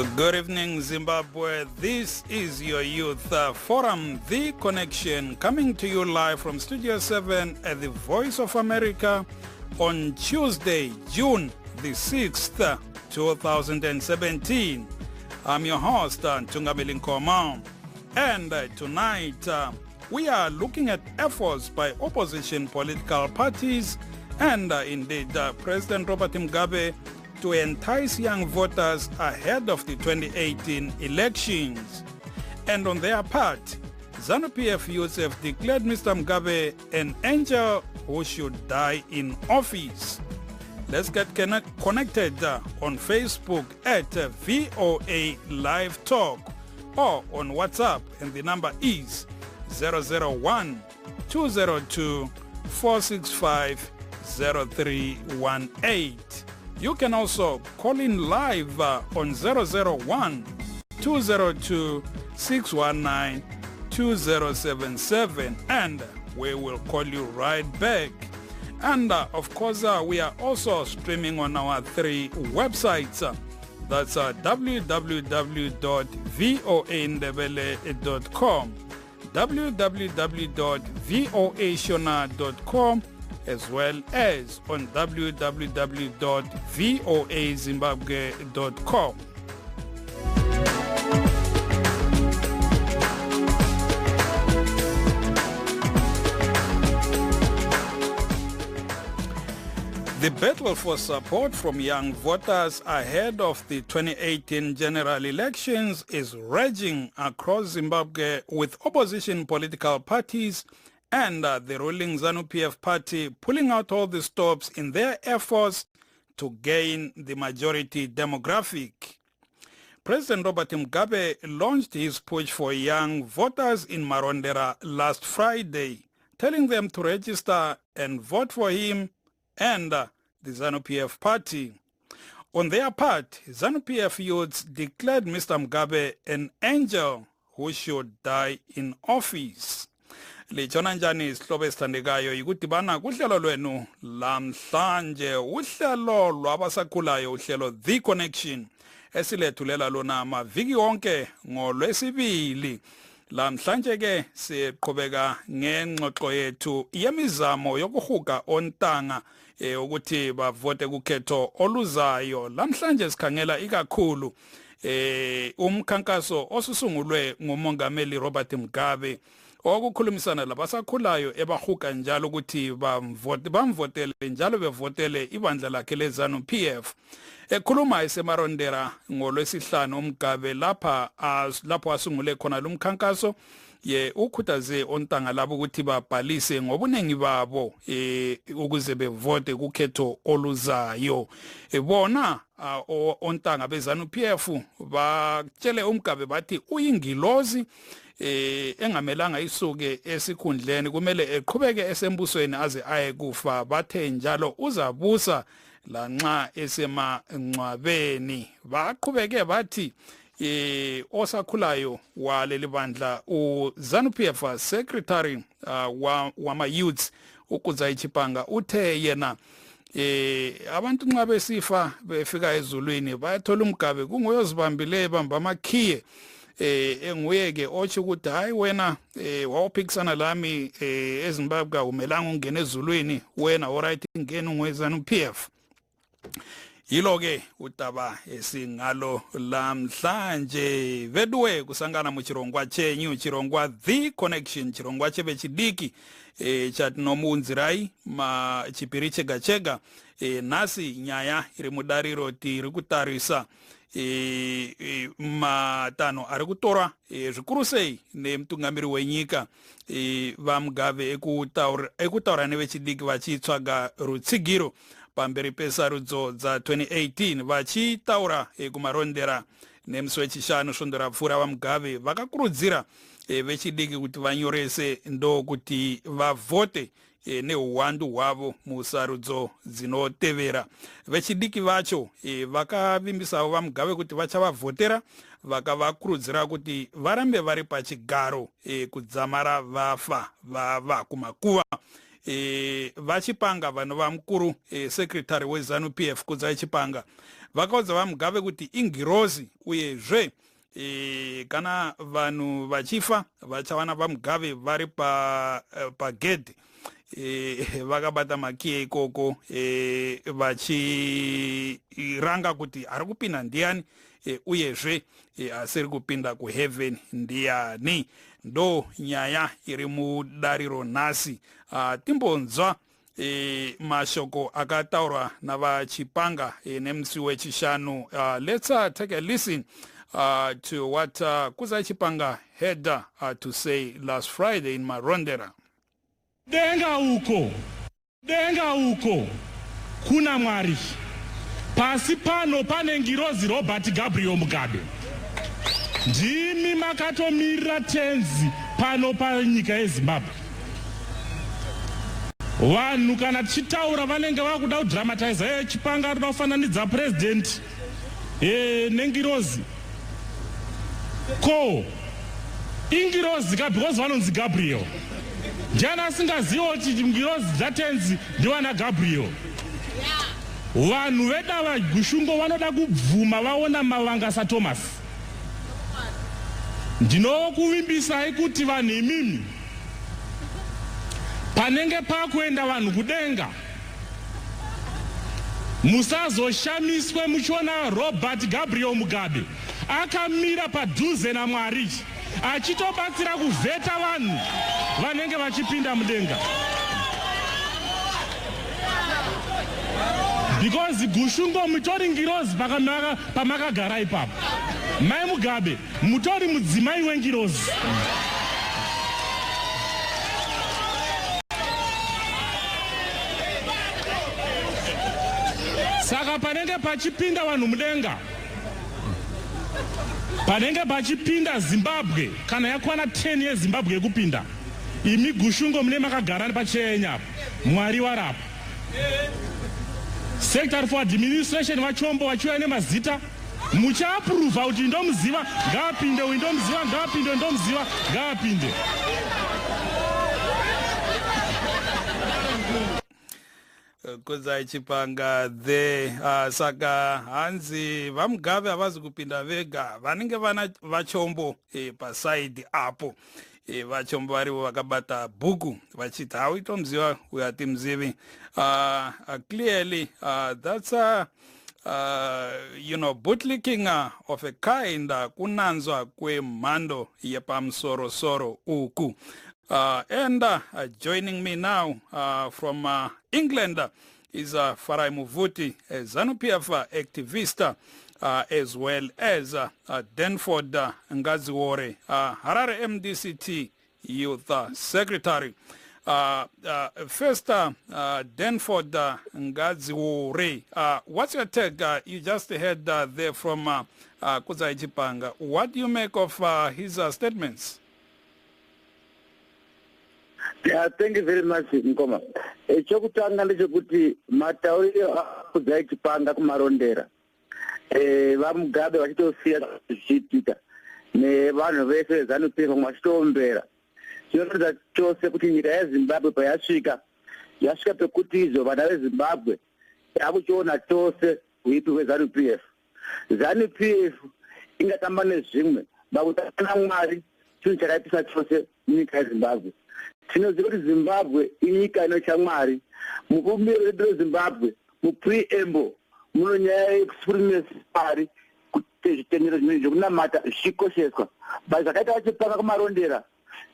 Good evening, Zimbabwe. This is your Youth Forum, The Connection, coming to you live from Studio 7 at the Voice of America on Tuesday, June the 6th, 2017. I'm your host, Mugabe Nkoma, and tonight we are looking at efforts by opposition political parties and indeed President Robert Mugabe to entice young voters ahead of the 2018 elections. And on their part, ZANU-PF youths have declared Mr. Mugabe an angel who should die in office. Let's get connected on Facebook at VOA Live Talk or on WhatsApp, and the number is 001-202-465-0318. You can also call in live on 001-202-619-2077, and we will call you right back. And of course, we are also streaming on our 3 websites. That's www.voaindebele.com, www.voashona.com, as well as on www.voazimbabwe.com. The battle for support from young voters ahead of the 2018 general elections is raging across Zimbabwe, with opposition political parties and the ruling ZANU-PF party pulling out all the stops in their efforts to gain the majority demographic. President Robert Mugabe launched his push for young voters in Marondera last Friday, telling them to register and vote for him and the ZANU-PF party. On their part, ZANU-PF youths declared Mr. Mugabe an angel who should die in office. Lichona njani isihlobo esithandekayo ikudibana kuhlelo lwenu lamhlanje, uhlelo lwabasakhulayo, uhlelo The Connection esilethulela lona amaviki wonke ngoLwesibili. Lamhlanje ke siqhubeka ngengxoxo yethu yemizamo yokuhuga ontanga ukuthi bavote kukhetho oluzayo. Lamhlanje sikhangela ikakhulu umkhankaso osusungulwe ngumongameli Robert Mugabe okukhulumisana labasakhulayo ebahuga njalo ukuthi bamvotele njalo bevotele ibandla lakhe leZANU-PF. Ekhuluma esemarondera ngoLwesihlanu uMugabe lapho asungule khona lumkhankaso ukhuthaze ontanga labo ukuthi babhalise ngobunengi babo ukuze bevote kukhetho oluzayo. Bona ontanga beZANU-PF batshele uMugabe bathi uyingilozi engamelanga isuke esikhundleni, kumele eqhubeke esembusweni aze aye kufa. Bathe njalo uzabusa lanxa esemangcwabeni. Baqhubeke bathi osakhulayo waleli bandla uZANU-PF secretary wama youths Chipanga uthe yena abantu nxa besifa befika ezulwini bayathola uMugabe kungoyozibambile bamba amakhiye enguye ke othi ukuthi hayi wena wawuphikisana lami eZimbabwe umelanga ungena ezulwini, wena alright ingena ngoZANU-PF. Yilo ke utaba esingalo lamhlanje. Vedwe kusangana mu chirongwa chenyu, chirongwa The Connection, chirongwa chebe chidiki chat nomunzirai ma chipiri chega nasi nyaya iri mudariro tiri kutarisa matano ari kutora zvikuru sei nemutungamiri wenyika vaMugabe ekutaura nevechidiki vachitsvaga rutsigiro pamberi pesarudzo dza 2018 vachitaura kumarondera nemusi wechishanu svondo rapfuura vaMugabe vakakurudzira vechidiki kuti vanyorese ndokuti vavote neuwandu hwavo musarudzo dzinotevera. Vechidiki vacho vakavimbisawo vaMugabe kuti vachavavhotera, vakavakurudzira kuti varambe vari pachigaro kudzamara vava kumakuva. Vachipanga vanhu vamukuru secretary weZANU-PF Chipanga vakaudza vaMugabe kuti ingirozi uyezve kana vanhu vachifa vachawana vaMugabe vari pagedhi vakabata makiye ikoko vachiranga kuti ari kupinda ndiani uyezve asiri kupinda kuheaven ndiani. Ndo nyaya iri mudariro nhasi. Timbonzwa mashoko akataurwa navachipanga nemusi wechishanu. Let's take a listen to what Kuza Chipanga had to say last Friday in Marondera. Denga uko kuna Mwari pasi pano pane ngirozi Robert Gabriel Mugabe ndimi makatomirira tenzi pano panyika yeZimbabwe. Vanhu kana tichitaura vanenge vakuda kudramatize Chipanga ari kufananidza president nengirozi. Ko ingirozi because vanonzi Gabriel. Jana asingaziva kuti ngirozi dzatenzi ndiwana Gabriel. Vanhu vedava gushungo vanoda kubvuma vaona mavanga saThomas. Ndinokuvimbisai kuti vanhu imimi panenge pakuenda vanhu kudenga musazoshamiswe muchiona Robert Gabriel Mugabe akamira padhuze naMwari achitobatsira kuvheta vanhu vanenge vachipinda mudenga. Because gushungo mutori ngirozi pamakagara ipapo. Mai Mugabe mutori mudzimai wengirozi. Saka panenge pachipinda vanhu mudenga, panenge pachipinda Zimbabwe kana yakwana 10 yeZimbabwe yekupinda, imi gushungo mune makagara pachenya Mwari warapa. Secretary for Administration vachombo vachiuya nemazita muchaapprova kuti ndomuziva ngaapinde, uyu ndomuziva ngaapinde, ndomuziva ngaapinde. Kuza Chipanga the saka hanzi vaMugabe havazi kupinda vega, vanenge vana vachombo pasaidi apo. Vachombo varivo vakabata bhuku vachiti hauitomziva uyo hatimzivi. Clearly that's bootlicking of a kind kunanzwa kwemhando yepamusoro-soro uku. And joining me now from England is Farai Muvuti, a ZANU-PF activist, as well as Denford Ngaziwore, Harare MDCT Youth Secretary. First, Denford Ngaziwore, what's your take? You just heard there from Kuza Chipanga. What do you make of his statements? Yeah, thank you very much, Nkoma. Chokutanga ndechekuti matauriro Kuza Chipanga kumarondera. VaMugabe vachitosiya zvichiitika nevanhu vese vezANU-PF vachitombera. Zvinoratidza chose kuti nyika yeZimbabwe payasvika yasvika pekuti izvo vana veZimbabwe yakuchiona chose uipi hweZANU-PF. ZANU-PF ingatamba nezvimwe bakutana Mwari chinhu chakaipisa chose munyika yeZimbabwe. Tinoziva kuti Zimbabwe inyika inotya Mwari. Mubumbiro redu reZimbabwe mupreamble muno nyaya yekusupremacy pari kuti zvitendero zvimwe zvokunamata zvichikosheswa. Basi zvakaita vachipanga kumarondera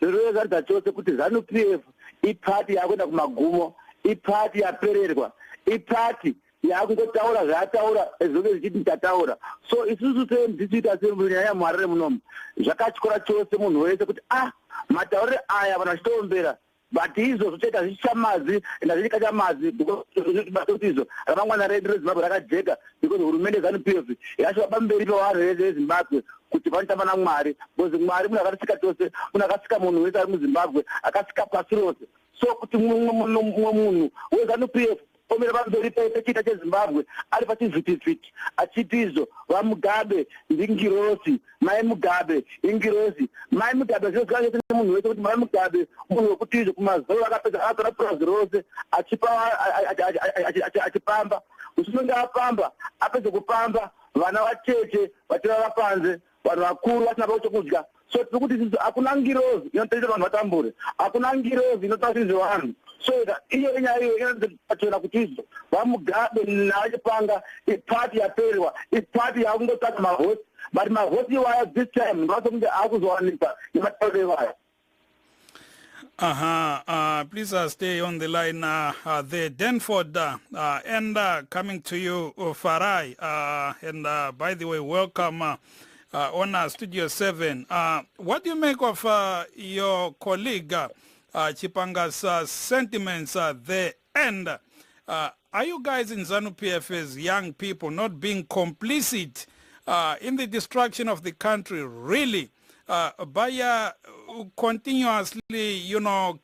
zvinoratidza chose kuti ZANU-PF ipati yakuenda kumagumo, ipati yapererwa, ipati yakungotaura zvataura ezvonge zvichiti tataura. So isusu seMDCT munyaya muHarare munomu zvakatyora chose munhu wese kuti matauriro aya vanhu vachitombera, but izvozvo toita zvichamazi ndazvichika chamazi kuti izvo ramangwana redu reZimbabwe rakajeka because hurumende ZANU-PF yasvika pamberi pevanhu vese veZimbabwe kuti vanotamba naMwari, because Mwari munhu akatisika chose, munhu akasika munhu wese ari muZimbabwe, akasika pasi rose. So kuti mumwe munhu weZANU-PF omira pamberi pechita cheZimbabwe ari pachivhitivhiti achiti izvo vaMugabe ndingirosi, mai Mugabe ingirosi, mai Mugabe zvinozivangese nemunhu wese kuti mai Mugabe munhu wekuti izvo kumazoro akapedza akazora purazi rose achipamba usunonge apamba apedze kupamba vana vacheche vatirara panze vanhu vakuru vasina chokudya. So tiri kuti isusu hakuna ngirozi inotaita vanhu vatambure, hakuna ngirozi inotaura zvevanhu. So iyo inyaya iyo inotachena kuti izvo vaMugabe navachipanga ipati yaperiwa, ipati yakungotsvaga mavhoti, but mavhoti iwaya this time ndinotokunge akuzowanikwa nematauro iwaya. Please stay on the line there. Denford, and coming to you, Farai. And by the way, welcome on Studio 7. What do you make of your colleague Chipanga's sentiments there? And are you guys in ZANU-PF as young people not being complicit in the destruction of the country, really? By continuously,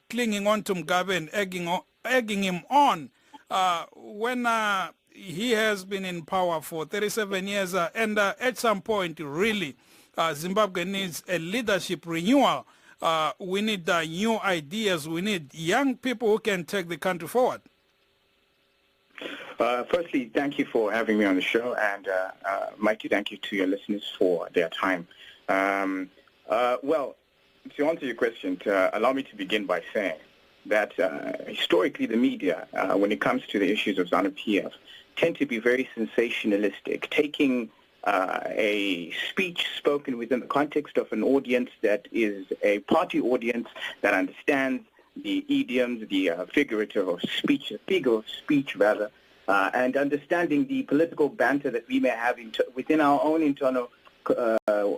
clinging on to Mugabe and egging him on when he has been in power for 37 years, and at some point, really, Zimbabwe needs a leadership renewal. We need new ideas. We need young people who can take the country forward. Firstly, thank you for having me on the show, and Mikey, thank you to your listeners for their time. Well, to answer your question, allow me to begin by saying that historically the media, when it comes to the issues of ZANU-PF, tend to be very sensationalistic, taking a speech spoken within the context of an audience that is a party audience that understands the idioms, the figure of speech, and understanding the political banter that we may have within our own internal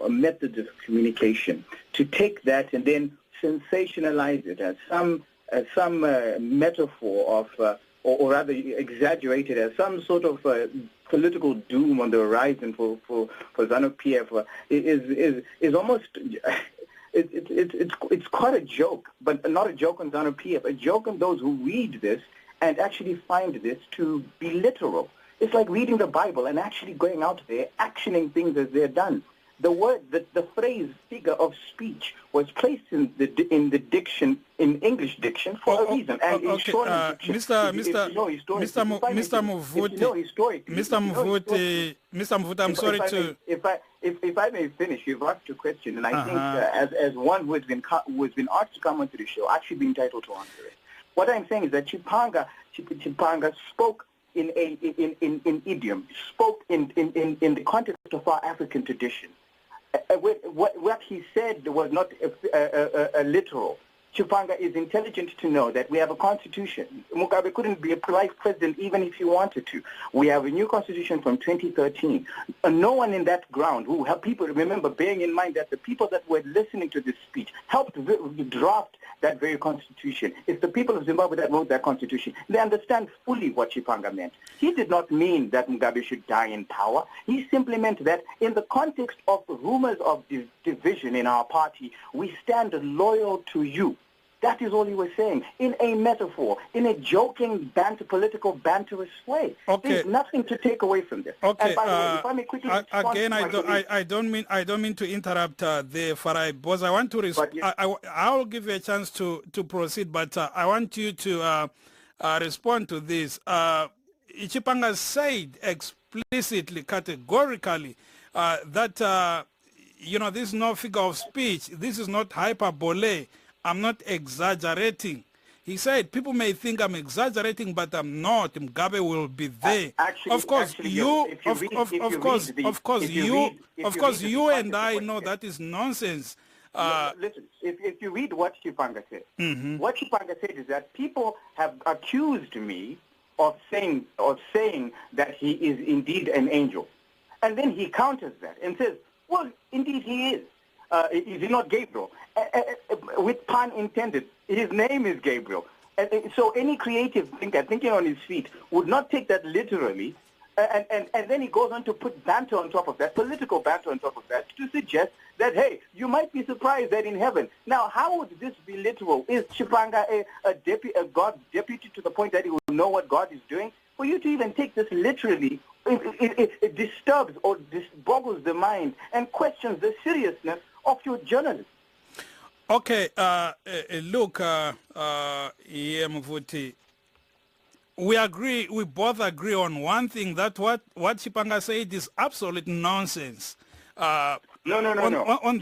methods of communication, to take that and then sensationalize it as some metaphor of, or rather exaggerate it as some sort of political doom on the horizon for ZANU-PF is almost it's quite a joke, but not a joke on ZANU-PF, a joke on those who read this and actually find this to be literal. It's like reading the Bible and actually going out there, actioning things as they're done. The word, the phrase, figure of speech was placed in the diction, in English diction, for a reason. And in short diction, Mr. Muffuti, I'm sorry to. If I may finish, you've asked a question, and I think as one who has been asked to come onto the show, I should be entitled to answer it. What I'm saying is that Chipanga spoke in idiom, spoke in the context of our African tradition. What he said was not a literal. Chipanga is intelligent to know that we have a constitution. Mugabe couldn't be a vice president even if he wanted to. We have a new constitution from 2013. No one in that ground who have people, remember, bearing in mind that the people that were listening to this speech helped draft that very constitution. It's the people of Zimbabwe that wrote that constitution. They understand fully what Chipanga meant. He did not mean that Mugabe should die in power. He simply meant that in the context of rumors of division in our party, we stand loyal to you. That is all he was saying, in a metaphor, in a joking, political, banterous way. Okay. There's nothing to take away from this. Okay. And by the way, if I may quickly again, I don't mean to interrupt there, Farai, because I want to respond. I will give you a chance to proceed, but I want you to respond to this. Chipanga said explicitly, categorically, that this is no figure of speech. This is not hyperbole. I'm not exaggerating. He said, people may think I'm exaggerating, but I'm not. Mugabe will be there. Of course, you and I know that is nonsense. Listen, if you read what Chipanga said, what Chipanga said is that people have accused me of saying that he is indeed an angel. And then he counters that and says, well, indeed he is. Is he not Gabriel? With pun intended, his name is Gabriel. So any creative thinker thinking on his feet would not take that literally. And then he goes on to put banter on top of that, political banter on top of that, to suggest that, hey, you might be surprised that in heaven. Now, how would this be literal? Is Chipanga a God's deputy to the point that he will know what God is doing? For you to even take this literally, it disturbs or boggles the mind and questions the seriousness of your journalism. Okay, look, Muffuti, we both agree on one thing, that what Chipanga said is absolute nonsense. No. On You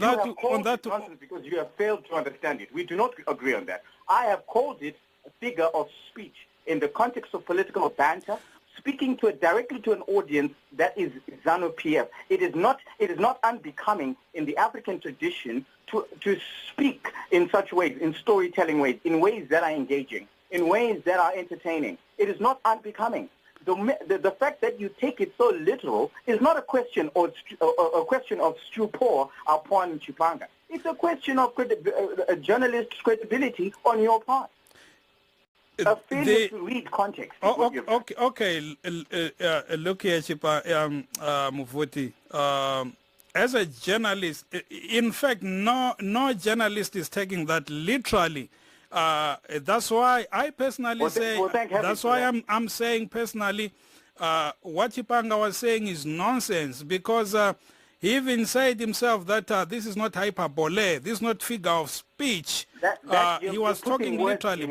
have that, called it nonsense because you have failed to understand it. We do not agree on that. I have called it a figure of speech in the context of political banter, speaking directly to an audience that is ZANU-PF. It is not unbecoming in the African tradition to speak in such ways, in storytelling ways, in ways that are engaging, in ways that are entertaining. It is not unbecoming. The fact that you take it so literal is not a question of stupor upon Chipanga. It's a question of a journalist's credibility on your part. A failure to read context. Okay. Look here, Muvuti. As a journalist, in fact, no journalist is taking that literally. That's why I personally that's why I'm saying personally, what Chipanga was saying is nonsense, because he even said himself that this is not hyperbole, this is not figure of speech. He was talking literally,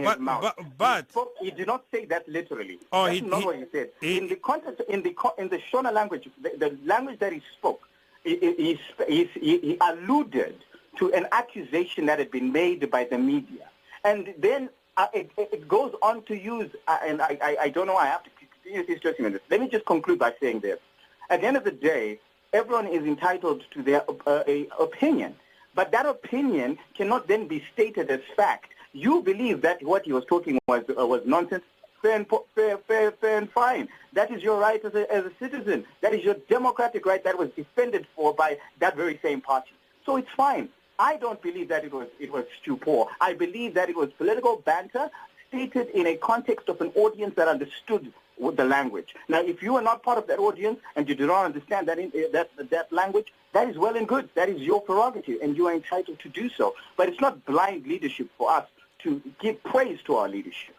but he did not say that literally. Oh, That's not what he said. In the context, in the Shona language, the language that he spoke, he alluded to an accusation that had been made by the media. And then it goes on to use, and I don't know, I have to continue this just a minute. Let me just conclude by saying this. At the end of the day, everyone is entitled to their opinion, but that opinion cannot then be stated as fact. You believe that what he was talking was nonsense, fair and fine. That is your right as a citizen. That is your democratic right that was defended for by that very same party. So it's fine. I don't believe that it was stupor. I believe that it was political banter stated in a context of an audience that understood the language. Now, if you are not part of that audience and you do not understand that language, that is well and good. That is your prerogative, and you are entitled to do so. But it's not blind leadership for us to give praise to our leadership.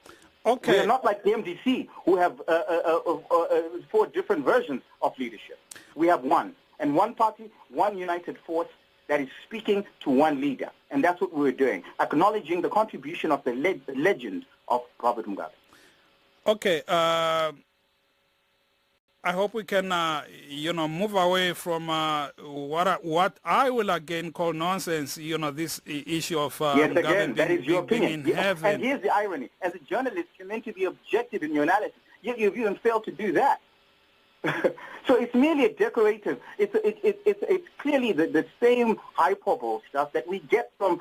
Okay. We are not like the MDC, who have 4 different versions of leadership. We have one, and one party, one united force that is speaking to one leader. And that's what we're doing, acknowledging the contribution of the legend of Robert Mugabe. Okay. I hope we can, move away from what I will again call nonsense, this issue of Mugabe that is your opinion. In heaven. And here's the irony. As a journalist, you're meant to be objective in your analysis, yet you've even failed to do that. So it's merely a decorative. It's clearly the same hyperbole stuff that we get from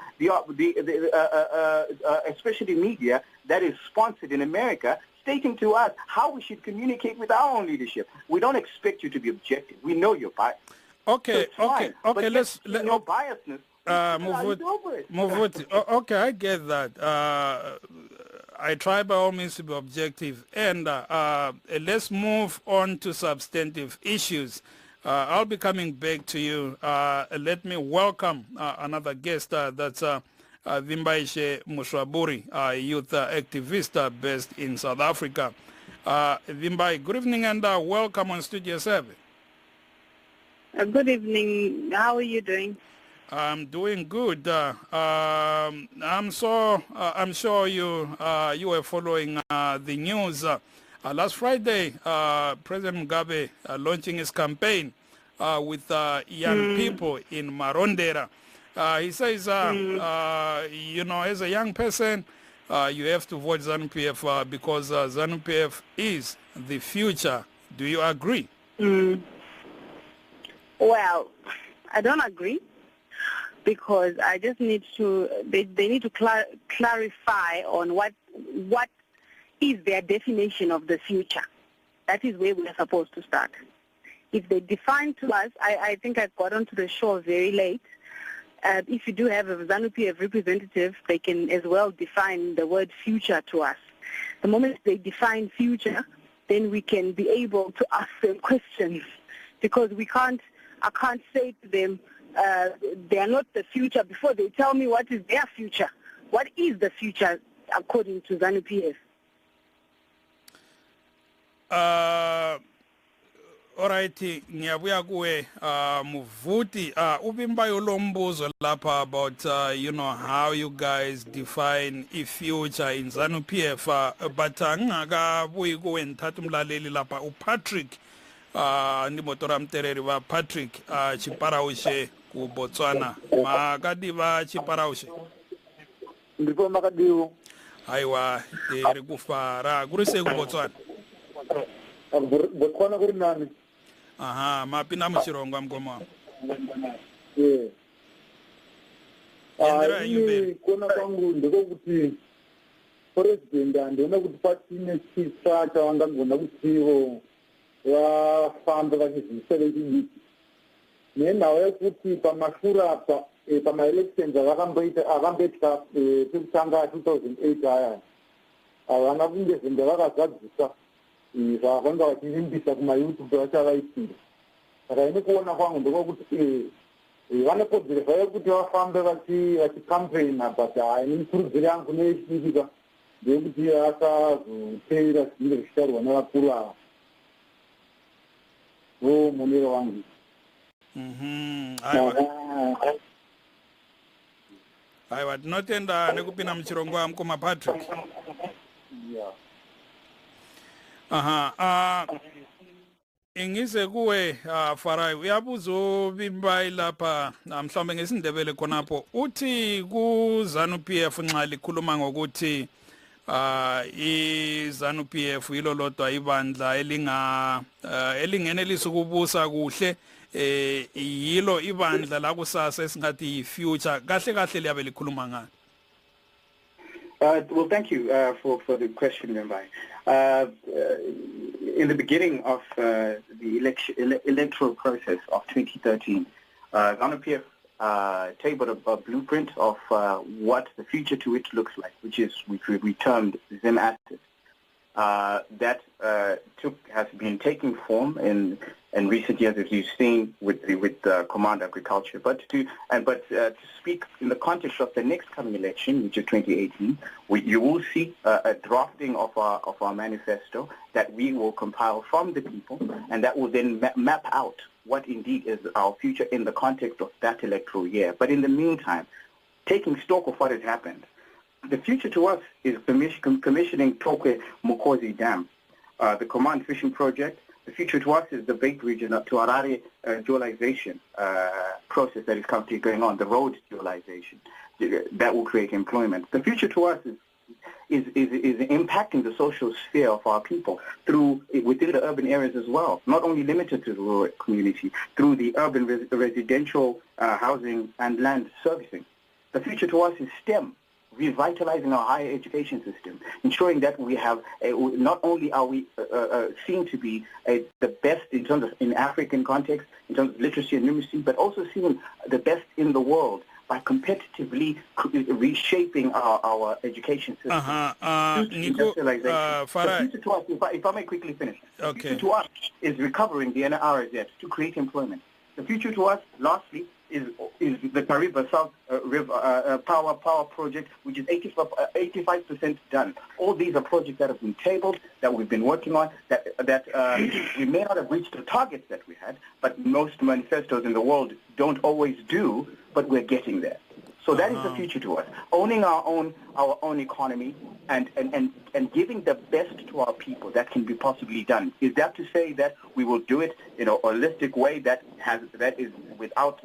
especially media that is sponsored in America, stating to us how we should communicate with our own leadership. We don't expect you to be objective. We know you're biased. Okay. But Let's your biasness. Muvuti. Okay, I get that. I try by all means to be objective, and let's move on to substantive issues. I'll be coming back to you. Let me welcome another guest. That's Vimbaishe Mushwaburi, a youth activist based in South Africa. Vimbai, good evening and welcome on Studio 7. Good evening. How are you doing? I'm doing good. I'm sure you were following the news. Last Friday, President Mugabe launching his campaign with young people in Marondera. He says, as a young person, you have to vote ZANU-PF because ZANU-PF is the future. Do you agree? Well, I don't agree, because I just need to, they need to clarify on what is their definition of the future. That is where we are supposed to start. If they define to us, I think I got onto the show very late. If you do have a ZANU-PF representative, they can as well define the word future to us. The moment they define future, then we can be able to ask them questions, because I can't say to them, they are not the future before they tell me what is their future. What is the future according to ZANU-PF? Alright, ngiyabuya kuwe Muvuti uvimba yolombuzo lapha about how you guys define future in ZANU-PF but ngingakabuyi kuwe ngithatha umlaleli lapha uPatrick ndimotora mtereri wa Patrick Chiparaushe ku Botswana makadiva Chiparaushe ndipo makadiwo aiwa ri kufara kuri se ku Botswana Botswana kuri nani aha mapina muchirongo mgomo kona kwangu ndekokuti president andiona kuti patine chisa chavangagona kutivo vafambe vachizviserekii nenhau yekuti pamashure apa pamaelections akamboitwa pekutanga 2008 aya havana kunge zvinge vakazadzisa zvavanga vachivimbisa kumayoutube vachavaitira saka ine kuona kwangu ndekokuti vane kodzero zvayo kuti vafambe vachicampaigna but haine mikurudziro yangu nechiitika ndeyekuti asazoteera zvinenge zvichitaurwa nevakuru ava ndo monero wangu aiwa tinotenda nekupinda muchirongo wamukoma Patrick ingize kuwe Farai uyabuzovimba ilapha mhlawumbe ngesindebele khonapho uthi ku ZANU-PF nxa likhuluma ngokuthi i-ZANU-PF yilo lodwa ibandla elingenelisa ukubusa kuhle yilo ibandla la kusasa esingathi yi-future kahle kahle liyabe likhuluma ngani. Well, thank you for the question, Membai. In the beginning of the electoral process of 2013, ZANU-PF tabled a blueprint of what the future to it looks like, which we termed Zim Active. That has been taking form in recent years, as you've seen with Command Agriculture. But to speak in the context of the next coming election, which is 2018, you will see a drafting of our manifesto that we will compile from the people, and that will then map out what indeed is our future in the context of that electoral year. But in the meantime, taking stock of what has happened, the future to us is commissioning Tokwe Mukozi Dam, the Command Fishing Project. The future to us is the Bait Region to Harare dualization process that is currently going on, the road dualization that will create employment. The future to us is impacting the social sphere of our people within the urban areas as well, not only limited to the rural community, through the urban residential housing and land servicing. The future to us is STEM, revitalizing our higher education system, ensuring that we have not only are we seen to be the best in African context, in terms of literacy and numeracy, but also seen the best in the world by competitively reshaping our education system. If I may quickly finish. Okay. The future to us is recovering the NRZ to create employment. The future to us, lastly, is the Kariba South River power project, which is 85% done. All these are projects that have been tabled, that we've been working on, that we may not have reached the targets that we had, but most manifestos in the world don't always do, but we're getting there. So that is the future to us. Owning our own economy and giving the best to our people that can be possibly done. Is that to say that we will do it in a holistic way that is without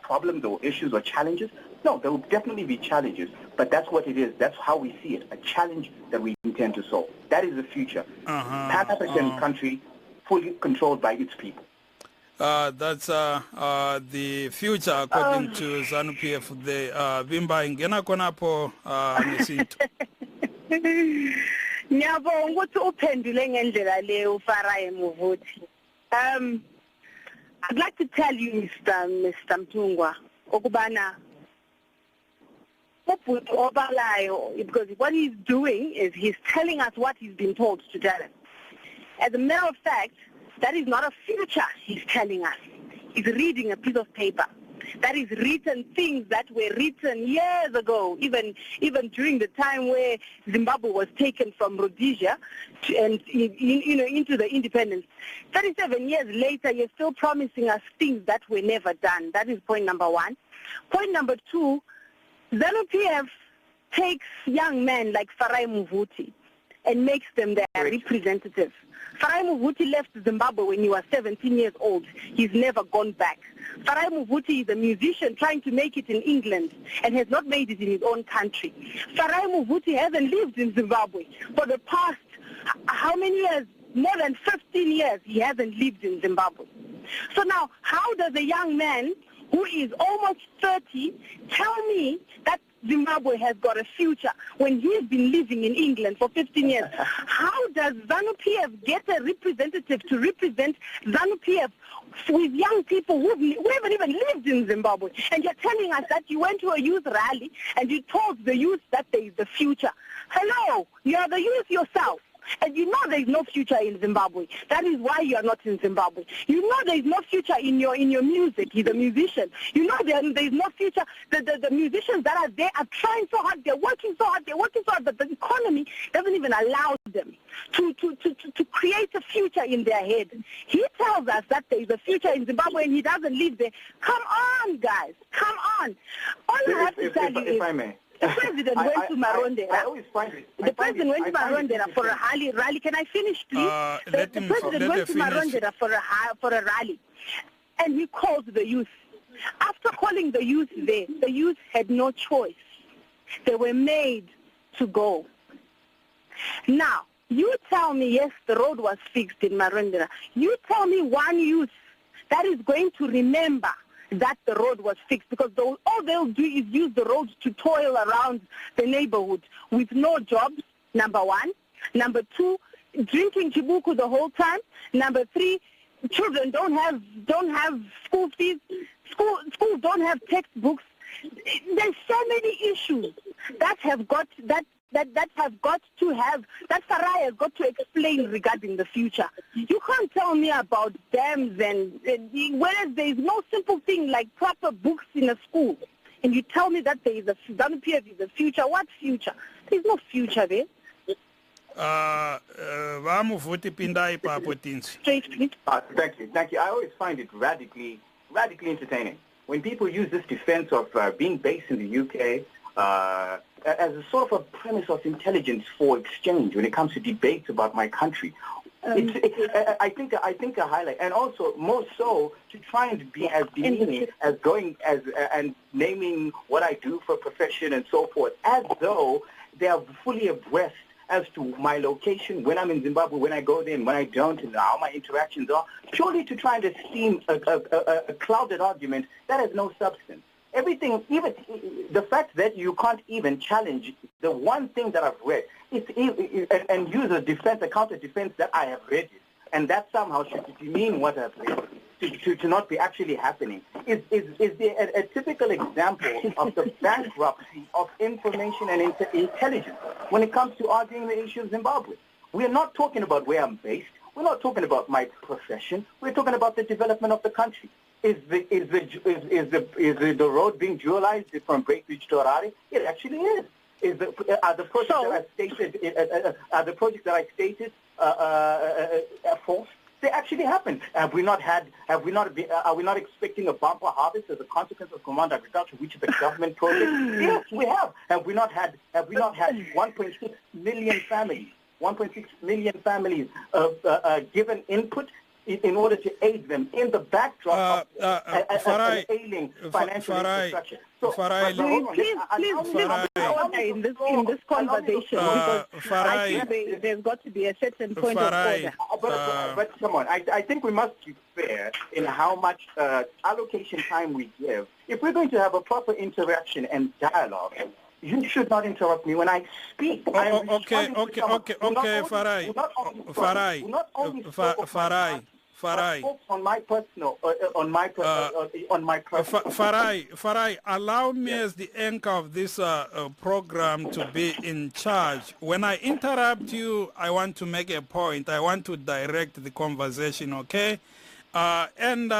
problems or issues or challenges? No, there will definitely be challenges, but that's what it is. That's how we see it, a challenge that we intend to solve. That is the future. Pan-African country fully controlled by its people. That's the future according to ZANU-PF. The Vimba ingena konapo nesinto. Nyabo ukuthi uphendule ngendlela le uFaraye Muvuti. I'd like to tell you, Mr. Mtungwa, okubana because what he's doing is he's telling us what he's been told to tell us. As a matter of fact, that is not a future he's telling us. He's reading a piece of paper. that is written, things that were written years ago, even during the time where Zimbabwe was taken from Rhodesia into the independence. 37 years later, you're still promising us things that were never done. That is point number one. Point number two, ZANU-PF takes young men like Farai Muvuti and makes them their representatives. Farai Muvuti left Zimbabwe when he was 17 years old. He's never gone back. Farai Muvuti is a musician trying to make it in England and has not made it in his own country. Farai Muvuti hasn't lived in Zimbabwe for the past, how many years? More than 15 years he hasn't lived in Zimbabwe. So now, how does a young man who is almost 30 tell me that Zimbabwe has got a future when he's been living in England for 15 years? How does ZANU-PF get a representative to represent ZANU-PF with young people who haven't even lived in Zimbabwe? And you're telling us that you went to a youth rally and you told the youth that there is a future. Hello, you are the youth yourself. And you know there is no future in Zimbabwe. That is why you are not in Zimbabwe. You know there is no future in your music. He's a musician. You know there is no future. The musicians that are there are trying so hard. They're working so hard. But the economy doesn't even allow them to create a future in their head. He tells us that there is a future in Zimbabwe and he doesn't live there. Come on, guys. Come on. All I have to tell you is... If I may. The president went to Marondera. I always find it. The president went to Marondera for a rally. Can I finish, please? The president went to Marondera for a rally, and he called the youth. After calling the youth there, the youth had no choice. They were made to go. Now, you tell me, yes, the road was fixed in Marondera. You tell me one youth that is going to remember that the road was fixed, because all they'll do is use the road to toil around the neighborhood with no jobs, number one. Number two, drinking chibuku the whole time. Number three, children don't have school fees. Schools don't have textbooks. There's so many issues that Farai has got to explain regarding the future. You can't tell me about dams whereas there is no simple thing like proper books in a school, and you tell me that there is ZANU-PF is a future. What future? There's no future there. Straight, please. Thank you. I always find it radically entertaining when people use this defense of being based in the UK as a sort of a premise of intelligence for exchange when it comes to debates about my country. I think a highlight, and also more so to try and be as demeaning as going and naming what I do for a profession and so forth, as though they are fully abreast as to my location, when I'm in Zimbabwe, when I go there and when I don't, and how my interactions are, purely to try and esteem a clouded argument that has no substance. Everything, even the fact that you can't even challenge the one thing that I've read, and use a counter-defense that I have read it, and that somehow should demean what I've read, to not be actually happening, is a typical example of the bankruptcy of information and intelligence when it comes to arguing the issue of Zimbabwe. We are not talking about where I'm based. We're not talking about my profession. We're talking about the development of the country. Is the road being dualized from Breakbridge to Harare? It actually is. Are the projects that I stated false? They actually happened. Are we not expecting a bumper harvest as a consequence of command agriculture, which is a government project? Yes, we have. Have we not had 1.6 million families given input in order to aid them in the backdrop of an ailing financial infrastructure? So, please in this conversation, because I think there's got to be a certain point of order. But come on, I think we must be fair in how much allocation time we give. If we're going to have a proper interaction and dialogue, you should not interrupt me when I speak. Farai, allow me as the anchor of this program to be in charge. When I interrupt you, I want to make a point. I want to direct the conversation, okay? And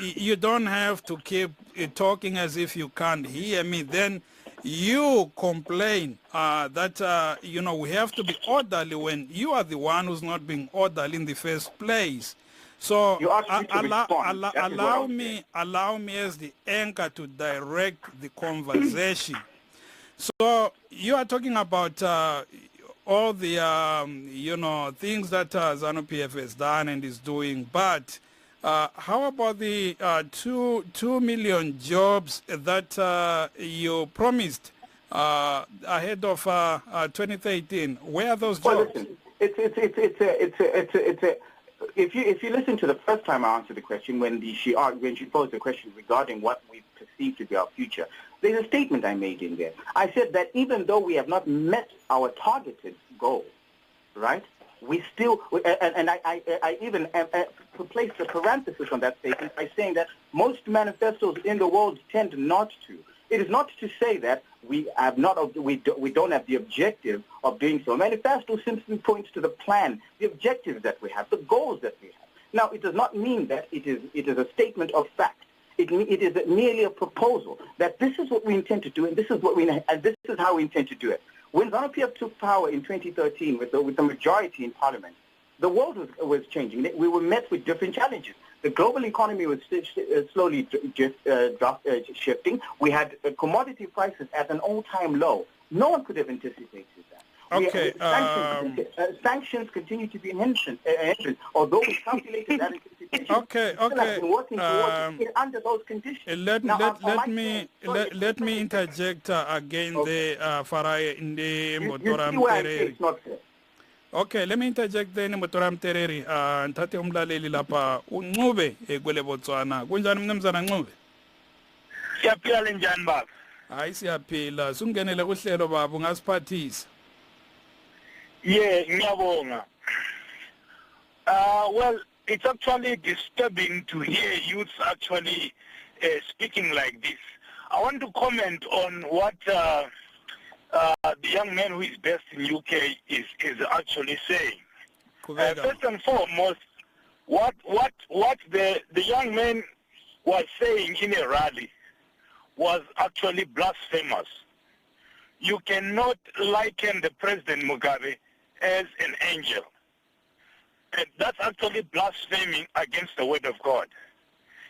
you don't have to keep talking as if you can't hear me. Then you complain that, we have to be orderly when you are the one who's not being orderly in the first place. So allow me as the anchor to direct the conversation. So you are talking about all the things that ZANU-PF has done and is doing, but how about the 2 million jobs that you promised ahead of 2013? Where are those jobs? Well, listen, if you listen to the first time I answered the question when she posed the question regarding what we perceive to be our future, there's a statement I made in there. I said that even though we have not met our targeted goal, right, we still, and I even placed a parenthesis on that statement by saying that most manifestos in the world tend not to. It is not to say that we don't have the objective of doing so. A manifesto simply points to the plan, the objectives that we have, the goals that we have. Now, it does not mean that it is a statement of fact. It is merely a proposal that this is what we intend to do, and this is how we intend to do it. When ZANU-PF took power in 2013 with the majority in Parliament, the world was changing. We were met with different challenges. The global economy was slowly shifting. We had commodity prices at an all-time low. No one could have anticipated that. Okay. Sanctions continue to be a hindrance, although we calculated that anticipation. Okay. Been working towards it under those conditions. Let me interject again there, Farai in the Motoram Tereri. Okay, let me interject there in Motoram Tereri. Ntate umlaleli lapha uNcube kwele Botswana. Kunjani mnumzana Ncube? Siyaphila njani baba? Hayi siyaphila. Sungenele kuhlelo baba ungasiphathisa. Yeah, ngiyabonga. Well, it's actually disturbing to hear youths actually speaking like this. I want to comment on what the young man who is based in UK is actually saying. First and foremost, what the young man was saying in a rally was actually blasphemous. You cannot liken the President Mugabe as an angel. And that's actually blaspheming against the word of God.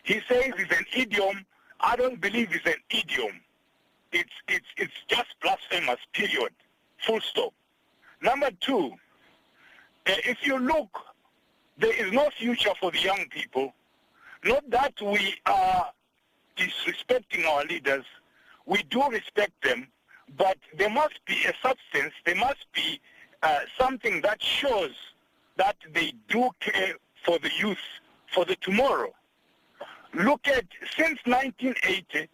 He says it's an idiom. I don't believe it's an idiom. It's just blasphemous, period. Full stop. Number two, if you look, there is no future for the young people. Not that we are disrespecting our leaders. We do respect them, but there must be a substance, there must be something that shows that they do care for the youth, for the tomorrow. Look at, since 1980,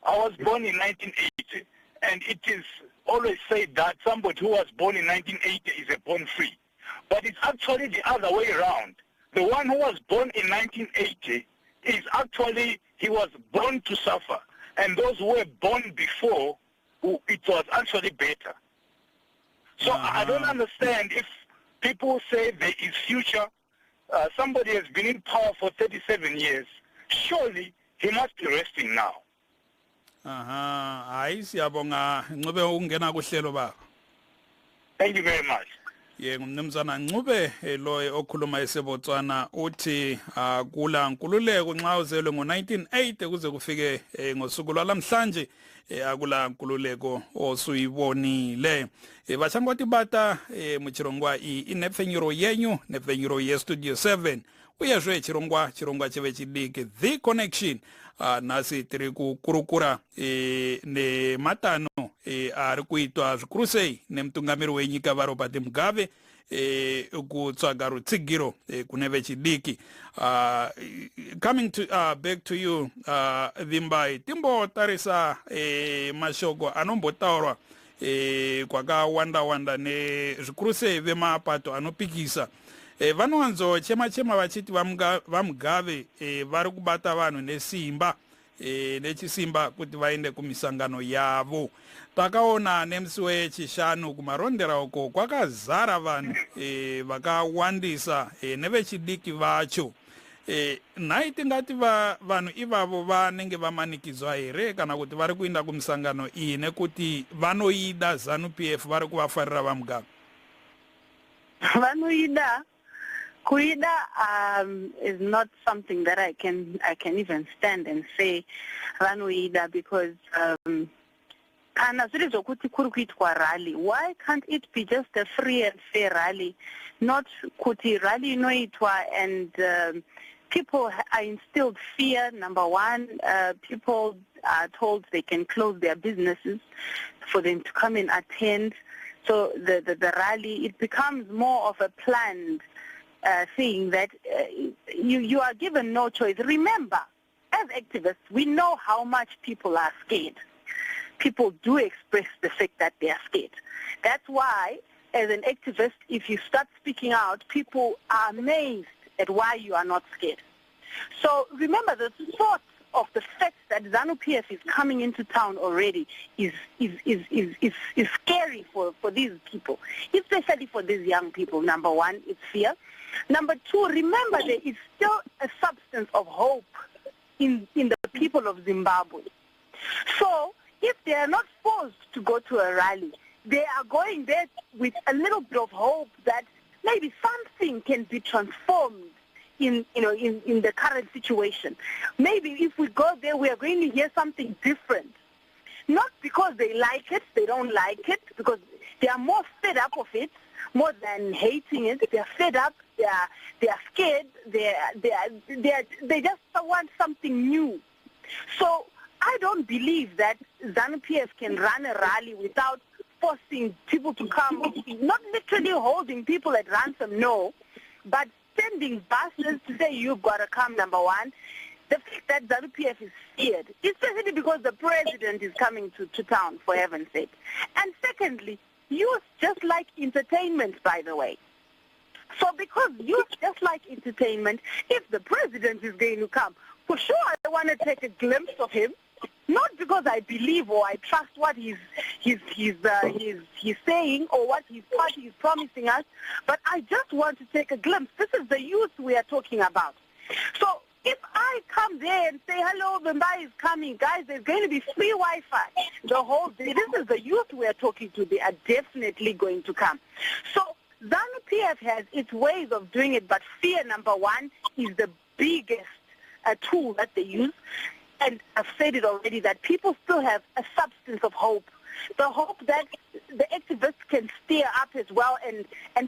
I was born in 1980, and it is always said that somebody who was born in 1980 is a born free. But it's actually the other way around. The one who was born in 1980 is actually, he was born to suffer. And those who were born before, it was actually better. So I don't understand if people say there is future. Somebody has been in power for 37 years. Surely he must be resting now. Hayi siyabonga Ncube ungena kuhlelo baba. Thank you very much. Ngumnumzana Ncube lo okhuluma eseBotswana uthi kula nkululeko nxa uzelwe ngo1980 kuze kufike ngosuku lwalamhlanje akula nkululeko osuyibonile. Bashangwati bata muchirongwa inepfenyuro yenyu nepfenyuro ye Studio 7 uyezwe chirongwa cheve chidike The Connection. Nasi tiri kukurukura ne matano ari kuitwa zvikurusei nemtungamiri wenyika vaRobert Mugabe kutsvaga rutsigiro kune vechidiki. Coming to back to you Vimbai, timbotarisa mashoko anombotaurwa kwakawanda nezvikurusei vemapato anopikisa. Vanowanzo chema vachiti vaMugabe vari kubata vanhu nesimba nechisimba kuti vaende kumisangano yavo. Takaona nemusi wechishanu kumarondera uko kwakazara vanhu vakawandisa nevechidiki vacho. naiti ngati vanhu ivavo vanenge vamanikizwa here kana kuti vari kuinda kumusangano iyi nekuti vanoida ZANU-PF vari kuvafarira vaMugabe? Vanoida. Kuida is not something that I can even stand and say vanoida, because kana zviri zvokuti kuri kuitwa rally, why can't it be just a free and fair rally, not kuti rally inoitwa and people are instilled fear. Number one, people are told they can close their businesses for them to come and attend. So the rally, it becomes more of a planned thing that you are given no choice. Remember, as activists, we know how much people are scared. People do express the fact that they are scared. That's why, as an activist, if you start speaking out, people are amazed at why you are not scared. So remember, the thought of the fact that ZANU-PF is coming into town already is scary for these people, especially for these young people. Number one, it's fear. Number two, remember there is still a substance of hope in the people of Zimbabwe. So if they are not forced to go to a rally, they are going there with a little bit of hope that maybe something can be transformed in the current situation. Maybe if we go there, we are going to hear something different. Not because they like it, they don't like it, because they are more fed up of it, more than hating it. They are fed up. They are scared. They just want something new. So I don't believe that ZANU-PF can run a rally without forcing people to come, not literally holding people at ransom, no, but sending buses to say you've got to come, number one. The fact that ZANU-PF is feared, especially because the president is coming to town, for heaven's sake. And secondly, youth just like entertainment, by the way. So because youth just like entertainment, if the president is going to come, for sure I want to take a glimpse of him, not because I believe or I trust what he's saying or what his party is promising us, but I just want to take a glimpse. This is the youth we are talking about. So if I come there and say, hello, Bemba is coming, guys, there's going to be free Wi-Fi the whole day. This is the youth we are talking to. They are definitely going to come. So ZANU-PF has its ways of doing it, but fear, number one, is the biggest tool that they use. And I've said it already, that people still have a substance of hope. The hope that the activists can steer up as well and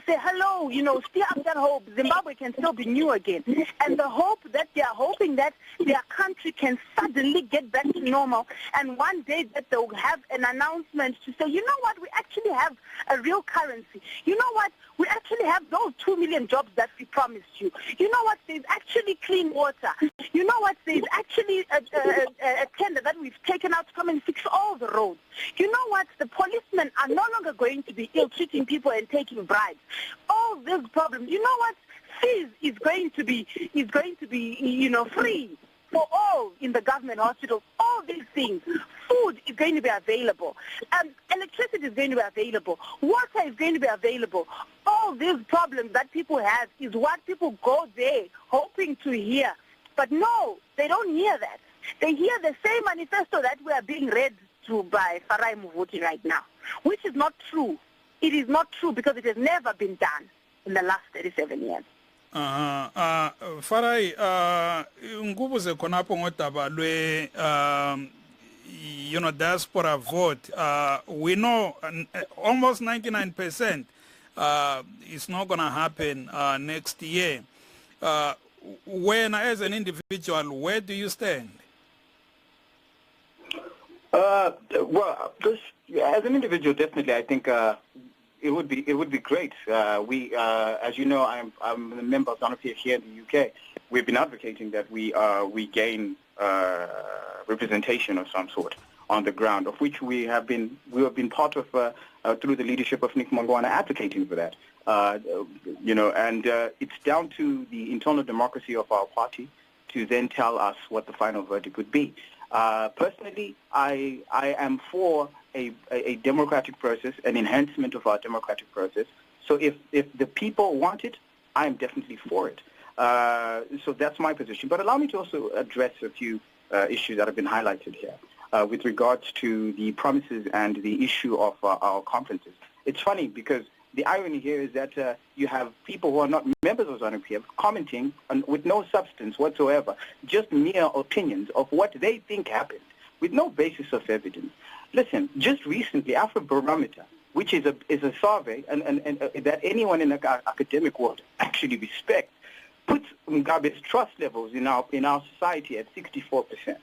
say, hello, steer up that hope. Zimbabwe can still be new again. And the hope that they are hoping that their country can suddenly get back to normal. And one day that they'll have an announcement to say, you know what, we actually have a real currency. You know what, we actually have those 2 million jobs that we promised you. You know what, there's actually clean water. You know what, there's actually a tender that we've taken out to come and fix all the roads. You know what, the policemen are no longer going to be ill-treating people and taking bribes. All these problems, you know what, fees is going to be free for all in the government hospitals. All these things. Food is going to be available. Electricity is going to be available. Water is going to be available. All these problems that people have is what people go there hoping to hear. But no, they don't hear that. They hear the same manifesto that we are being read to by Farai Muvoti right now, which is not true. It is not true because it has never been done in the last 37 years. Farai, ngubuze konapo ngotaba lwe diaspora vote. We know almost 99% it's not going to happen next year. When, as an individual, where do you stand? Well, as an individual, definitely, I think it would be great. As you know, I'm a member of ZANU-PF here in the UK. We've been advocating that we gain representation of some sort on the ground, of which we have been part of through the leadership of Nick Mangwana, advocating for that. And it's down to the internal democracy of our party to then tell us what the final verdict would be. Personally, I am for a democratic process, an enhancement of our democratic process. So if the people want it, I am definitely for it. So that's my position. But allow me to also address a few issues that have been highlighted here with regards to the promises and the issue of our conferences. It's funny because the irony here is that you have people who are not members of ZANU-PF commenting with no substance whatsoever, just mere opinions of what they think happened, with no basis of evidence. Listen, just recently, Afrobarometer, which is a survey and that anyone in the academic world actually respects, puts Mugabe's trust levels in our society at 64%.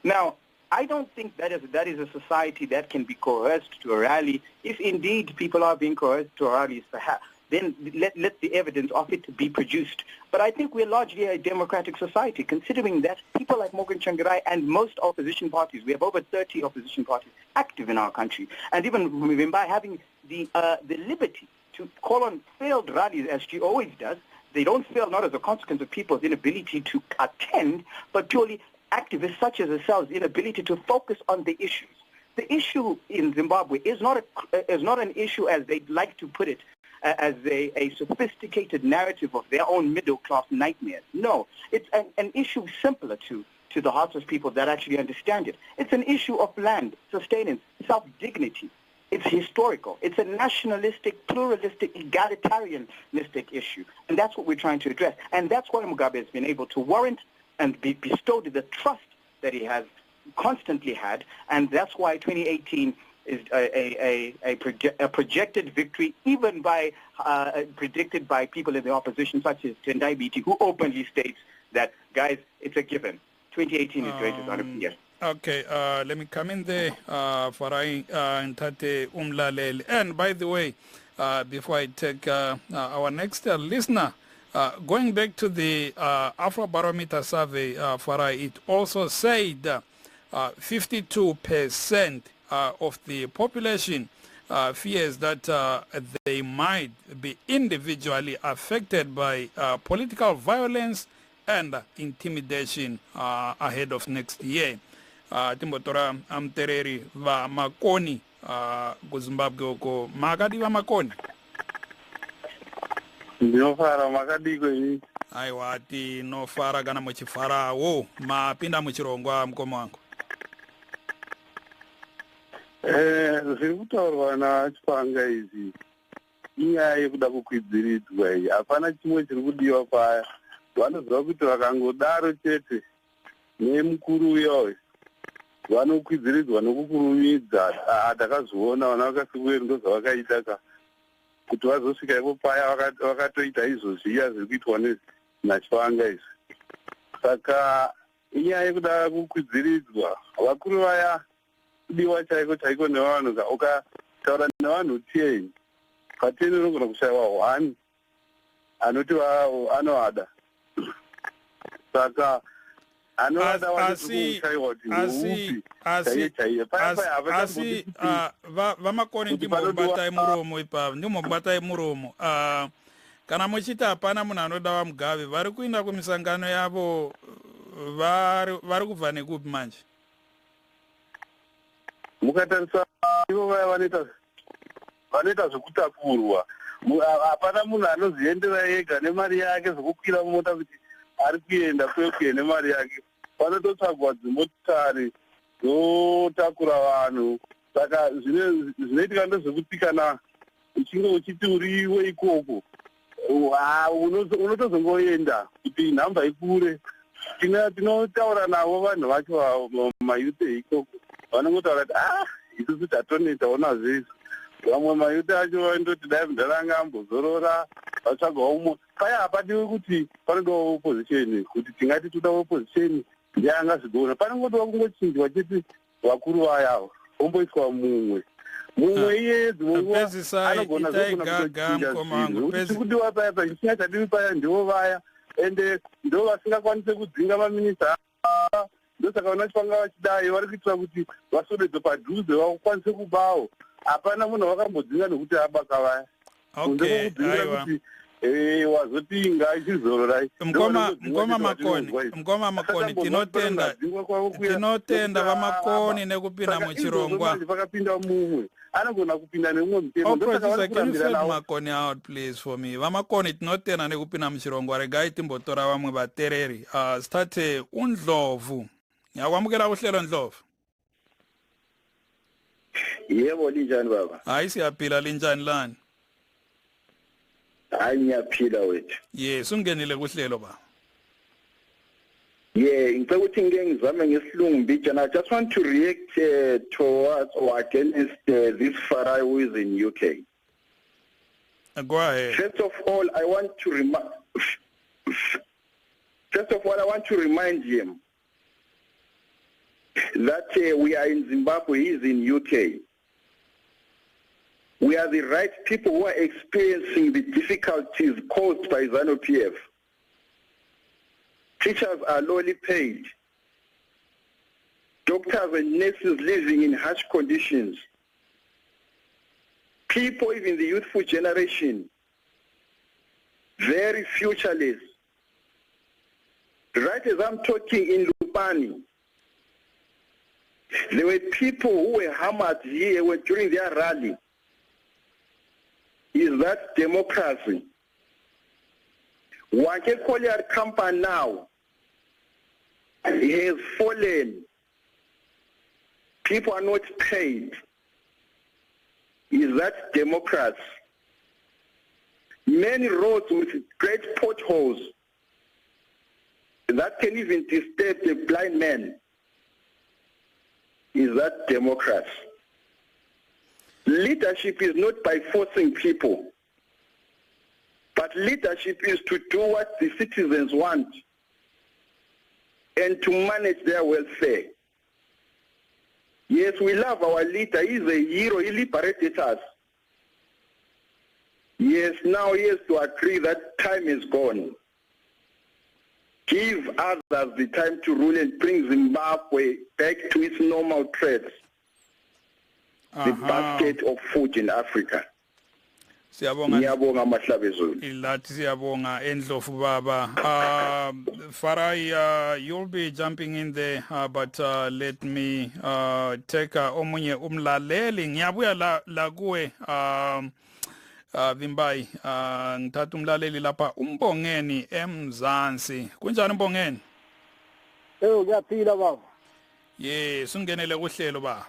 Now, I don't think that is a society that can be coerced to a rally. If indeed people are being coerced to a rally, perhaps, then let the evidence of it be produced. But I think we're largely a democratic society, considering that people like Morgan Tsvangirai and most opposition parties, we have over 30 opposition parties active in our country, and even by having the liberty to call on failed rallies, as she always does, they don't fail not as a consequence of people's inability to attend, but purely activists such as ourselves' inability to focus on the issues. The issue in Zimbabwe is not an issue as they'd like to put it, as a sophisticated narrative of their own middle-class nightmares. No, it's an issue simpler to the hearts of people that actually understand it. It's an issue of land, sustenance, self-dignity. It's historical. It's a nationalistic, pluralistic, egalitarianistic issue. And that's what we're trying to address. And that's why Mugabe has been able to warrant and be bestowed the trust that he has constantly had. And that's why 2018 is a projected victory, even by predicted by people in the opposition, such as Tendai Biti, who openly states that, guys, it's a given. 2018 is great as ZANU-PF. Okay, let me come in there for Ntate Umlaleli. And by the way, before I take our next listener, going back to the Afrobarometer survey, Farai, it also said 52% of the population fears that they might be individually affected by political violence and intimidation ahead of next year. Timbotora amtereri va makoni ku Zimbabwe uko makadi va makoni ndinofara makadiko ini aiwa tinofara kana muchifarawo mapinda muchirongwa mukoma wangu zviri kutaurwa naChipanga izvi inyaya yekuda kukwidziridzwa iyi hapana chimwe chiri kudiwa paya vanoziva kuti vakangodaro chete nemukuru uyoyo vanokwidziridzwa nokukurumidza. Takazviona vana vakasikueri ndozvavakaita ka kuti vazosvika ipo paya vakatoita izvozviya zviri kuitwa naChipanga izvi. Saka inyaya yekuda kukwidziridzwa vakuru vaya kudiwa chaiko nevanhu ka ukataura nevanhu 10 pa10 unogona kushayiwa 1 anoti anovada. Saka asi vamakoni ndimobatai muromo ipapo ndimobatai muromo kana muchiti hapana munhu anoda vaMugabe vari kuenda kumisangano yavo vari kubva nekupi manje mukatarisa ivo vaya vanoita zvekutakurwa hapana munhu anoziendera ega nemari yake zvokukwira mumota kuti ari kuenda kwekuye nemari yake panototsvagwa dzimotokari dzotakura vanhu. Saka zvinoitika ndezvekuti kana uchinge uchiti uriwe ikoko unotozongoenda kuti nhamba ikure. Tinotaura navo vanhu vacho mayute ikoko vanongotaura kuti isusu tatonetaona zvezvo. Vamwe mayute acho vaindoti dai mundharanga ambozorora vatsvagawo umwe paya hapadiwi kuti panodiwa opposition kuti tingati toda opposition ndiangazvigona panongodiwa kungochinjwa chete vakuru vayavo omboiswa mumwe iye anogona zvokunakutokudiwa paya pachisina chadiwi paya ndivo vaya ende ndo vasingakwanise kudzinga maminista ndosaka vanaChipanga vachidai vari kuitira kuti vaswededze padhuze vakwanise kubawo. Hapana munhu wakambodzinga nokuti abaka vaya kunze kwokudzingira kuti wazopinga ichizorora mkoma makoni tinotenda vamakoni nekupinda muchirongwa. vakapinda mumwe anogona kupinda nemumwe mutemo. Producer, can you fade makoni out please for me? Vamakoni tinotenda nekupinda muchirongwa, regai timbotora vamwe vatereri. State uNdlovu, yakwamukela kuhlelo Ndlovu. Yebo, linjani baba? Hayi siyaphila, linjani lani? Hayi ngiyaphila wethu. Yes, ungenile kuhlelo baba. Yeah, ngicela ukuthi ngeke ngizame ngesilungu mbijana. I just want to react towards or against this Farai who is in UK. Go ahead. First of all, I want to remind him that we are in Zimbabwe, he is in UK. We are the right people who are experiencing the difficulties caused by ZANU-PF. Teachers are lowly paid. Doctors and nurses living in harsh conditions. People, even the youthful generation, very futureless. Right as I'm talking in Lupani, there were people who were hammered here during their rally. Is that democracy? Wake Collier Kampa now, he has fallen. People are not paid. Is that democracy? Many roads with great potholes that can even disturb the blind man. Is that democracy? Leadership is not by forcing people, but leadership is to do what the citizens want and to manage their welfare. Yes, we love our leader. He's a hero. He liberated us. Yes, now he has to agree that time is gone. Give others the time to rule and bring Zimbabwe back to its normal threats. The basket of food in Africa. Siyabonga Mahlabezulu. Ilathi siyabonga Endlovu baba. Farai, you'll be jumping in there, but let me take omunye umlaleli. Ngiyabuya la kuwe Vimbai. Ngithatha umlaleli lapha uMbongeni eMzansi. Kunjani Mbongeni? Ngiyaphila baba. Yes, ungenele kuhlelo baba.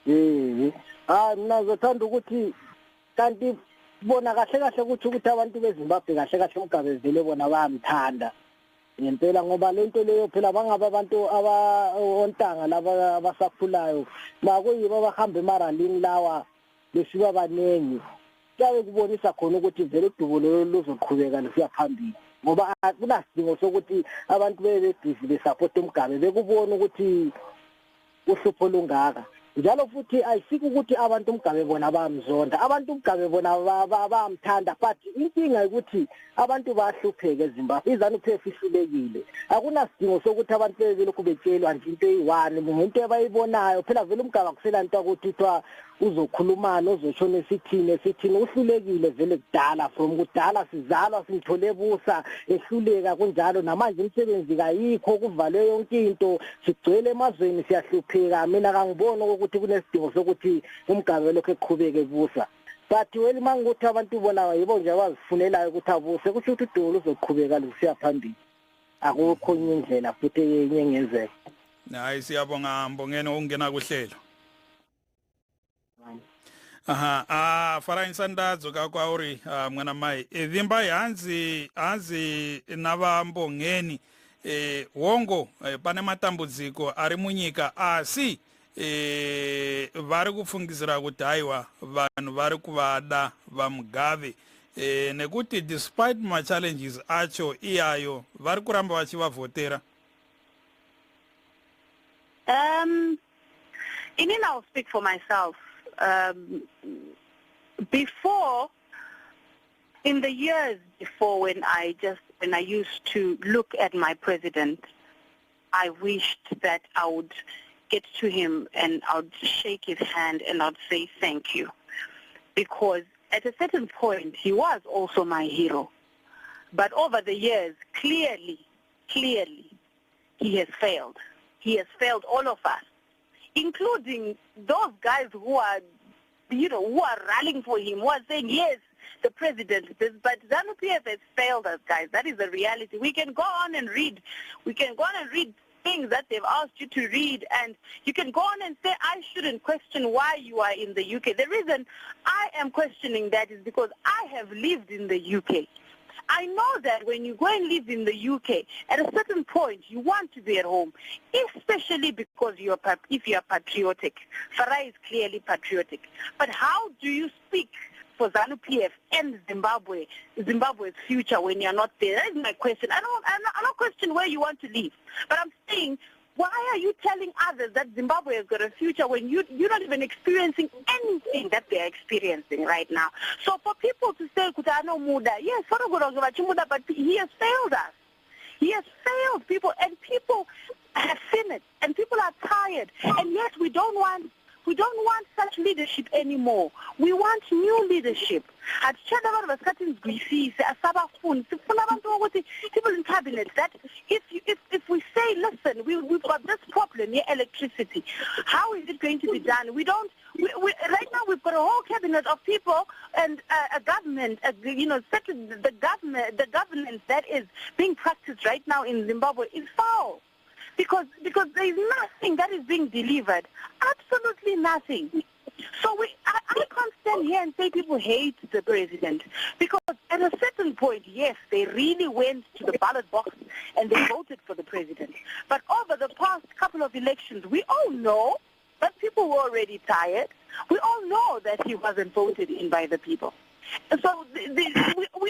Mina ngizothanda ukuthi kanti bona kahle ukuthi abantu beZimbabwe kahle uMgabezile bona bayamthanda ngempela ngoba lento leyo phela bangaba abantu ontanga laba abasakhulayo bakuyibo abahamba emaralini lawa besiba banengi kuyabe kubonisa khona ukuthi vele udubo luzoqhubeka lusiya phambili ngoba akunasidingo sokuthi abantu bebebhizi besupport uMgabe bekubona ukuthi uhlupho lungaka njalo futhi ayisiki ukuthi abantu uMgabe bona bayamzonda abantu uMgabe bona bayamthanda but inkinga ukuthi abantu bahlupheke eZimbabwe iZANU-PF ihlulekile akunasidingo sokuthi abantu belokhu betshelwa nje into eyi-one ngento abayibonayo phela vele uMgabe akusela nto ukuthiwa uzokhulumana uzotshona esithini uhlulekile vele kudala from kudala sizalwa simthole busa ehluleka kunjalo namanje umsebenzi kayikho kuvalwe yonke into sigcwele emazweni siyahlupheka mina kangiboni ukuthi kunesidingo sokuthi uMgabe lokho eqhubeke busa but wena mangukuthi abantu bona yibo nje abazifunelayo ukuthi abuse kusho ukuthi udumo luzoqhubeka lusiya phambili akukho enye indlela futhi enye engenzeka. Hayi siyabonga Mbongeni ungena kuhlelo. Farai Nsandadzo kakwauri mwana mai Vimbai hanzi nava Mbongeni wongo pane matambudziko ari munyika asi vari kufungidzira kuti haiwa vanhu vari kuvada vaMugabe nekuti despite machallenges acho iyayo vari kuramba vachivavhotera. I'll speak for myself. Before, in the years before, when I used to look at my president, I wished that I would get to him and I would shake his hand and I'd say thank you, because at a certain point, he was also my hero. But over the years, clearly, he has failed. He has failed all of us, including those guys who are, who are rallying for him, who are saying, yes, the president. But ZANU-PF has failed us, guys. That is the reality. We can go on and read. We can go on and read things that they've asked you to read, and you can go on and say, I shouldn't question why you are in the UK. The reason I am questioning that is because I have lived in the UK. I know that when you go and live in the UK, at a certain point, you want to be at home, especially because if you are patriotic. Farai is clearly patriotic. But how do you speak for ZANU-PF and Zimbabwe's future when you're not there? That is my question. I'm not questioning where you want to live, but I'm saying, why are you telling others that Zimbabwe has got a future when you're not even experiencing anything that they're experiencing right now? So for people to say, Kutano Muda, yes, but he has failed us. He has failed people, and people have seen it, and people are tired, and yet we don't want such leadership anymore. We want new leadership. People in cabinet that if we say, listen, we've got this problem here, electricity, how is it going to be done? We right now we've got a whole cabinet of people and a government, the governance that is being practiced right now in Zimbabwe is foul. Because there is nothing that is being delivered, absolutely nothing. So I can't stand here and say people hate the president, because at a certain point, yes, they really went to the ballot box and they voted for the president. But over the past couple of elections, we all know that people were already tired. We all know that he wasn't voted in by the people. So we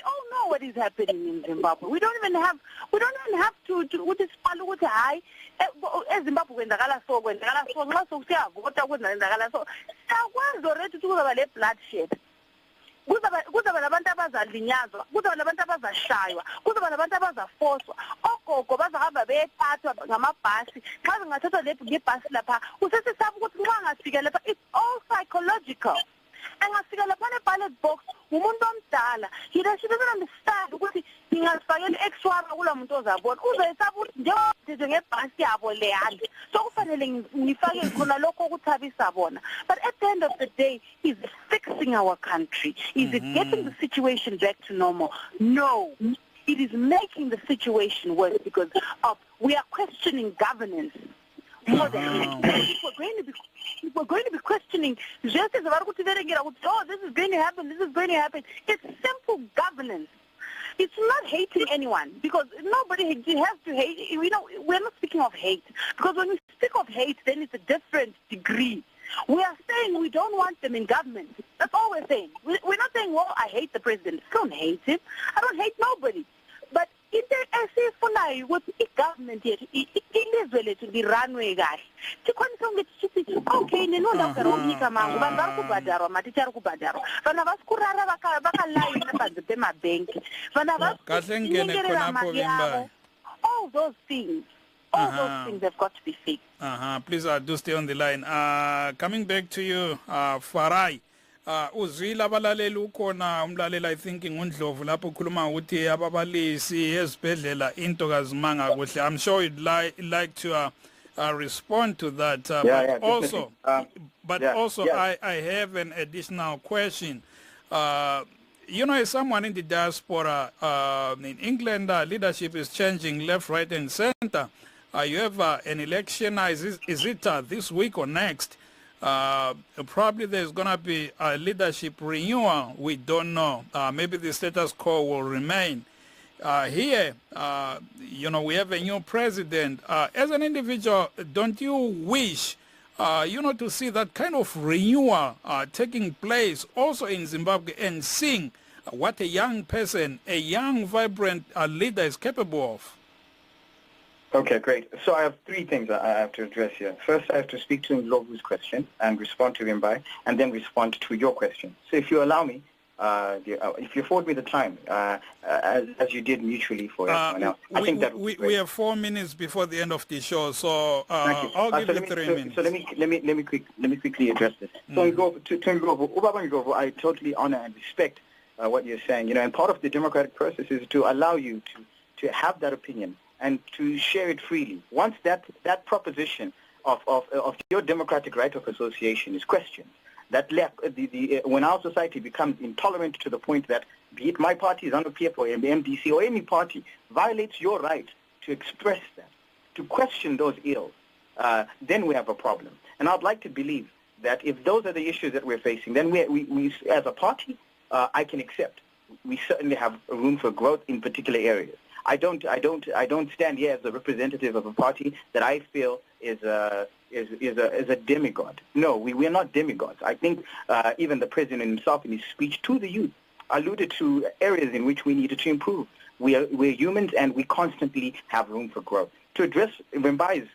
all know what is happening in Zimbabwe. We don't even have to with high Zimbabwe bloodshed. Kuzaba labantu abazalinyazwa, kuzaba labantu abazashaywa, kuzaba labantu abazafoswa, ogogo bazahamba beyephathwa ngamabhasi, xa zingathathwa ngebhasi lapha, usesesaba ukuthi nxa ngafika lapha, it's all psychological. Angafika lapha ne-ballot box, umuntu omdala, he doesn't understand ukuthi ngingazifakela extra kula muntu ozabona, uzayesaba ukuthi njengoba ngebhasi yabo leyana, so kufanele ngifake khona lokho ukuthabisa bona. But at the end of the day, is it fixing our country? Is it getting the situation back to normal? No. It is making the situation worse because we are questioning governance more than anything. We're going to be questioning just as about this is going to happen, this is going to happen. It's simple governance. It's not hating anyone, because nobody has to hate. We're not speaking of hate, because when we speak of hate, then it's a different degree. We are saying we don't want them in government. That's all we're saying. We're not saying, well, I hate the president. I don't hate him. I don't hate nobody. But in the with the government yet, ilizwe lethu liranwe kahle. Tikwanisa ukuthi okay nenonda karomika mangu vanhu kubhadarwa matichari kubhadarwa. Vana vasikurara vakalayina panze pemabanki. Vana vasikurara all those things. All those things have got to be fixed. Please do stay on the line. Coming back to you, Farai. Uzwile abalaleli ukhona umlaleli I think ngundlovu lapho ukhuluma ukuthi ababalisi ezibhedlela into kazimanga kuhle. I'm sure you'd like to respond to that. I have an additional question. As someone in the diaspora, in England, leadership is changing left, right, and center. You have an election. Is it this week or next? Probably there's going to be a leadership renewal. We don't know. Maybe the status quo will remain. Here, we have a new president. As an individual, don't you wish, to see that kind of renewal taking place also in Zimbabwe, and seeing what a young person, a young, vibrant leader is capable of? Okay, great. So I have three things I have to address here. First, I have to speak to Ndlovu's question and respond to him and then respond to your question. So if you allow me, if you afford me the time, as you did mutually for everyone else, I think that would be great. We have 4 minutes before the end of the show, so I'll give you 3 minutes. So let me quickly address this. So I totally honor and respect what you're saying. And part of the democratic process is to allow you to have that opinion and to share it freely. Once that proposition of your democratic right of association is questioned, when our society becomes intolerant to the point that, be it my party, ZANU-PF, or MDC, or any party, violates your right to express that, to question those ills, then we have a problem. And I'd like to believe that if those are the issues that we're facing, then we as a party, I can accept. We certainly have room for growth in particular areas. I don't stand here as a representative of a party that I feel is a demigod. No, we are not demigods. I think even the president himself in his speech to the youth alluded to areas in which we needed to improve. We're humans and we constantly have room for growth. To address Mbai's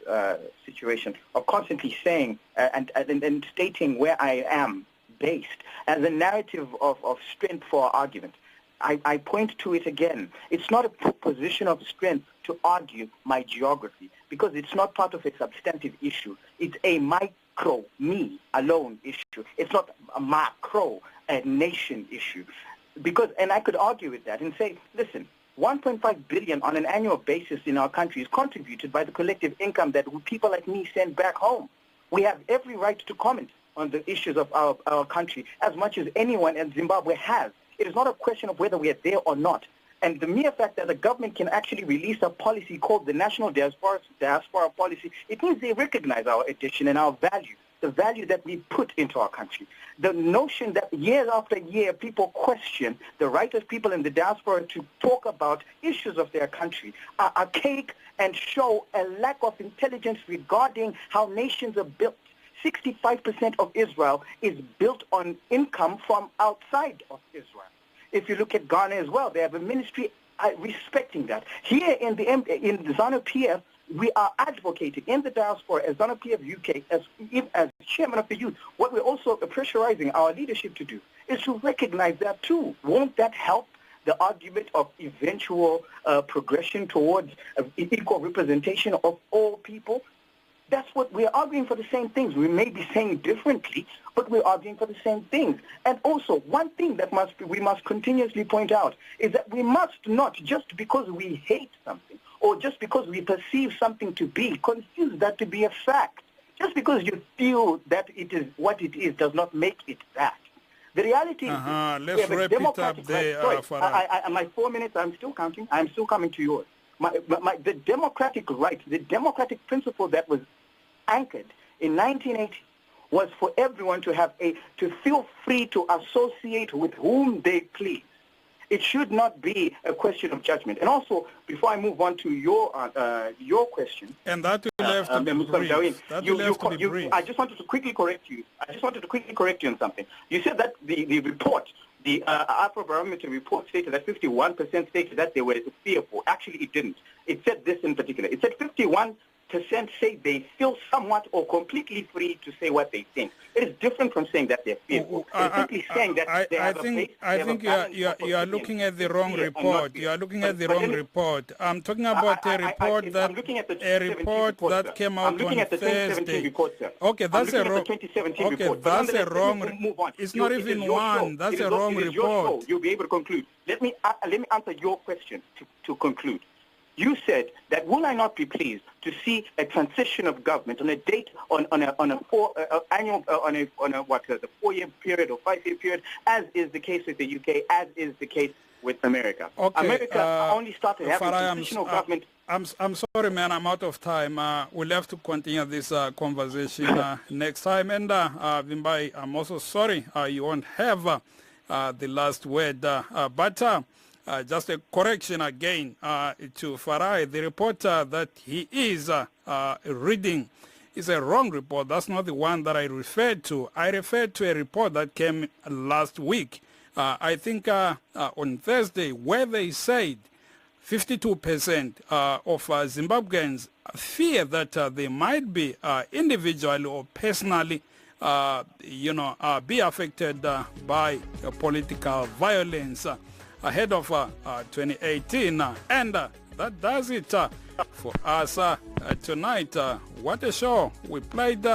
situation of constantly saying and stating where I am based as a narrative of strength for our argument, I point to it again. It's not a position of strength to argue my geography because it's not part of a substantive issue. It's a micro, me alone issue. It's not a macro, a nation issue. And I could argue with that and say, listen, 1.5 billion on an annual basis in our country is contributed by the collective income that people like me send back home. We have every right to comment on the issues of our country as much as anyone in Zimbabwe has. It is not a question of whether we are there or not. And the mere fact that the government can actually release a policy called the National Diaspora Policy, it means they recognize our addition and our value, the value that we put into our country. The notion that year after year people question the right of people in the diaspora to talk about issues of their country are archaic and show a lack of intelligence regarding how nations are built. 65% of Israel is built on income from outside of Israel. If you look at Ghana as well, they have a ministry respecting that. Here in the ZANU-PF, we are advocating in the diaspora as ZANU-PF UK, as chairman of the youth. What we're also pressurizing our leadership to do is to recognize that too. Won't that help the argument of eventual progression towards equal representation of all people? That's what we're arguing for, the same things. We may be saying differently, but we're arguing for the same things. And also, one thing that we must continuously point out is that we must not, just because we hate something or just because we perceive something to be, confuse that to be a fact. Just because you feel that it is what it is does not make it that. The reality is let's wrap it up there. My 4 minutes, I'm still counting. I'm still coming to yours. The democratic right, the democratic principle that was anchored in 1980 was for everyone to feel free to associate with whom they please. It should not be a question of judgment. And also, before I move on to your question, and that will have to be brief. I just wanted to quickly correct you. On something. You said that the report, the Afrobarometer report, stated that 51% stated that they were fearful. Actually, it didn't. It said this in particular. It said 51% say they feel somewhat or completely free to say what they think. It is different from saying that they're fearful. It's simply saying that they have a base. I think you are looking at the wrong report. You are looking at the wrong report. I'm talking about a report that came out on Thursday. Report, sir. Okay, that's a wrong. 2017 okay, report. that's a wrong. Move on. It's not even one. That's a wrong report. You'll be able to conclude. Let me answer your question to conclude. You said that will I not be pleased to see a transition of government on a date on a 4-year period or 5-year period, as is the case with the UK, as is the case with America. Okay, America only started having transitional government. I'm sorry, man. I'm out of time. We'll have to continue this conversation next time. And Vimbai, I'm also sorry you won't have the last word. But just a correction again to Farai. The report that he is reading is a wrong report. That's not the one that I referred to. I referred to a report that came last week, I think on Thursday, where they said 52% of Zimbabweans fear that they might be individually or personally be affected by political violence ahead of 2018. And that does it for us tonight. What a show. We played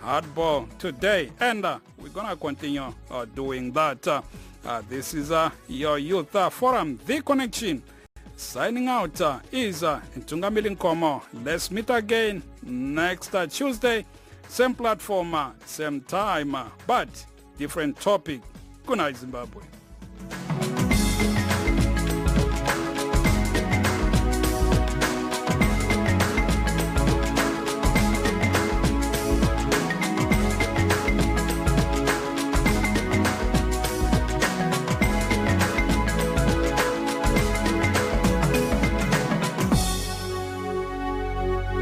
hardball today, and we're going to continue doing that. This is your Youth Forum, The Connection. Signing out is Ntungamili Nkomo. Let's meet again next Tuesday. Same platform, same time, but different topic. Good night, Zimbabwe.